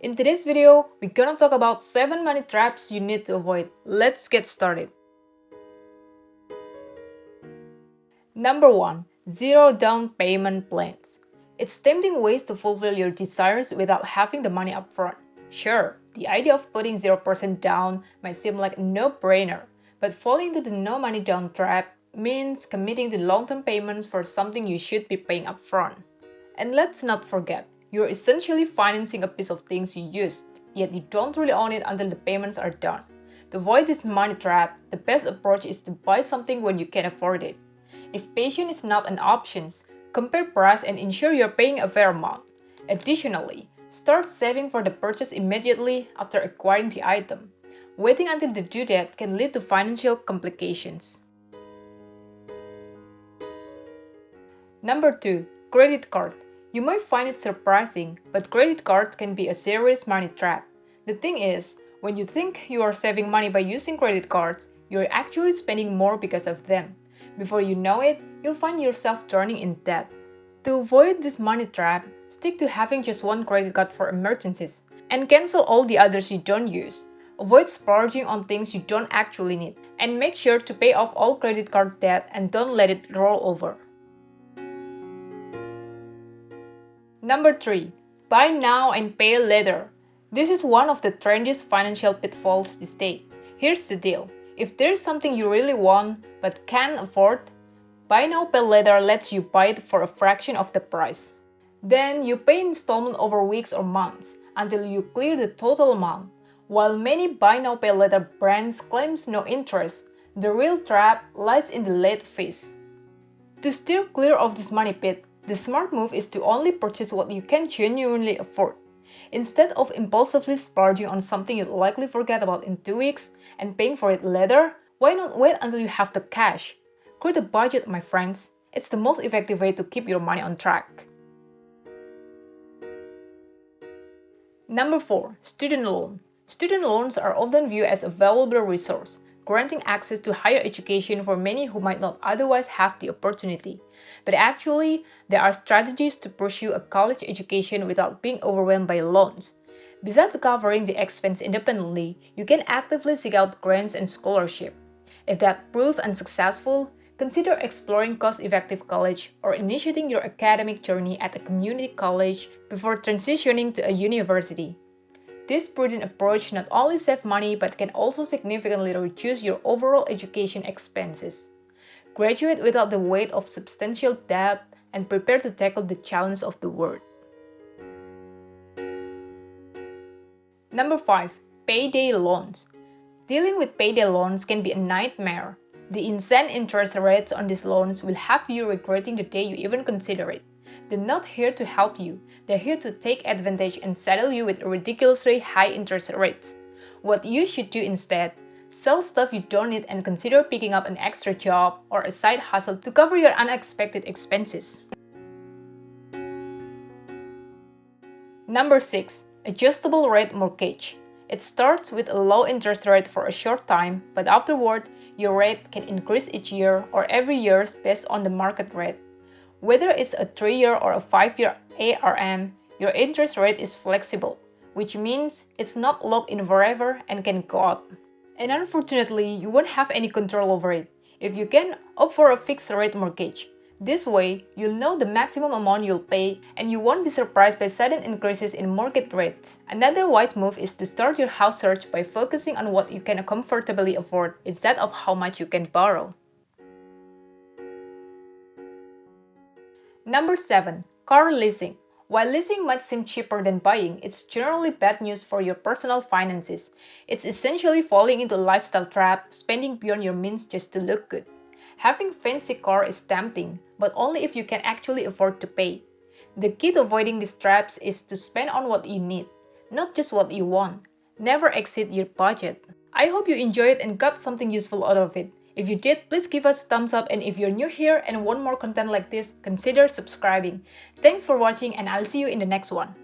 In today's video, we're gonna talk about 7 money traps you need to avoid. Let's get started. Number 1. Zero down payment plans. It's tempting ways to fulfill your desires without having the money up front. Sure, the idea of putting 0% down might seem like a no-brainer, but falling into the no money down trap means committing to long-term payments for something you should be paying up front. And let's not forget, you're essentially financing a piece of things you used, yet you don't really own it until the payments are done. To avoid this money trap, the best approach is to buy something when you can afford it. If patience is not an option, compare price and ensure you're paying a fair amount. Additionally, start saving for the purchase immediately after acquiring the item. Waiting until the due date can lead to financial complications. Number 2. Credit card. You might find it surprising, but credit cards can be a serious money trap. The thing is, when you think you are saving money by using credit cards, you're actually spending more because of them. Before you know it, you'll find yourself turning in debt. To avoid this money trap, stick to having just one credit card for emergencies and cancel all the others you don't use. Avoid splurging on things you don't actually need, and make sure to pay off all credit card debt and don't let it roll over. Number 3. Buy now and pay later. This is one of the trendiest financial pitfalls these days. Here's the deal. If there's something you really want but can't afford, buy now pay later lets you buy it for a fraction of the price. Then you pay installment over weeks or months until you clear the total amount. While many buy now pay later brands claims no interest, the real trap lies in the late fees. To steer clear of this money pit, the smart move is to only purchase what you can genuinely afford. Instead of impulsively splurging on something you'll likely forget about in 2 weeks and paying for it later, why not wait until you have the cash? Create a budget, my friends. It's the most effective way to keep your money on track. Number 4. Student loan. Student loans are often viewed as a valuable resource, granting access to higher education for many who might not otherwise have the opportunity. But actually, there are strategies to pursue a college education without being overwhelmed by loans. Besides covering the expense independently, you can actively seek out grants and scholarships. If that proves unsuccessful, consider exploring cost-effective college or initiating your academic journey at a community college before transitioning to a university. This prudent approach not only saves money but can also significantly reduce your overall education expenses. Graduate without the weight of substantial debt and prepare to tackle the challenge of the world. Number 5. Payday loans. Dealing with payday loans can be a nightmare. The insane interest rates on these loans will have you regretting the day you even consider it. They're not here to help you, they're here to take advantage and saddle you with ridiculously high interest rates. What you should do instead, sell stuff you don't need and consider picking up an extra job or a side hustle to cover your unexpected expenses. Number 6. Adjustable rate mortgage. It starts with a low interest rate for a short time, but afterward, your rate can increase each year or every year based on the market rate. Whether it's a 3-year or a 5-year ARM, your interest rate is flexible, which means it's not locked in forever and can go up. And unfortunately, you won't have any control over it. If you can opt for a fixed rate mortgage, this way, you'll know the maximum amount you'll pay and you won't be surprised by sudden increases in mortgage rates. Another wise move is to start your house search by focusing on what you can comfortably afford instead of how much you can borrow. Number 7. Car leasing. While leasing might seem cheaper than buying, it's generally bad news for your personal finances. It's essentially falling into a lifestyle trap, spending beyond your means just to look good. Having a fancy car is tempting, but only if you can actually afford to pay. The key to avoiding these traps is to spend on what you need, not just what you want. Never exceed your budget. I hope you enjoyed and got something useful out of it. If you did, please give us a thumbs up, and if you're new here and want more content like this, consider subscribing. Thanks for watching and I'll see you in the next one.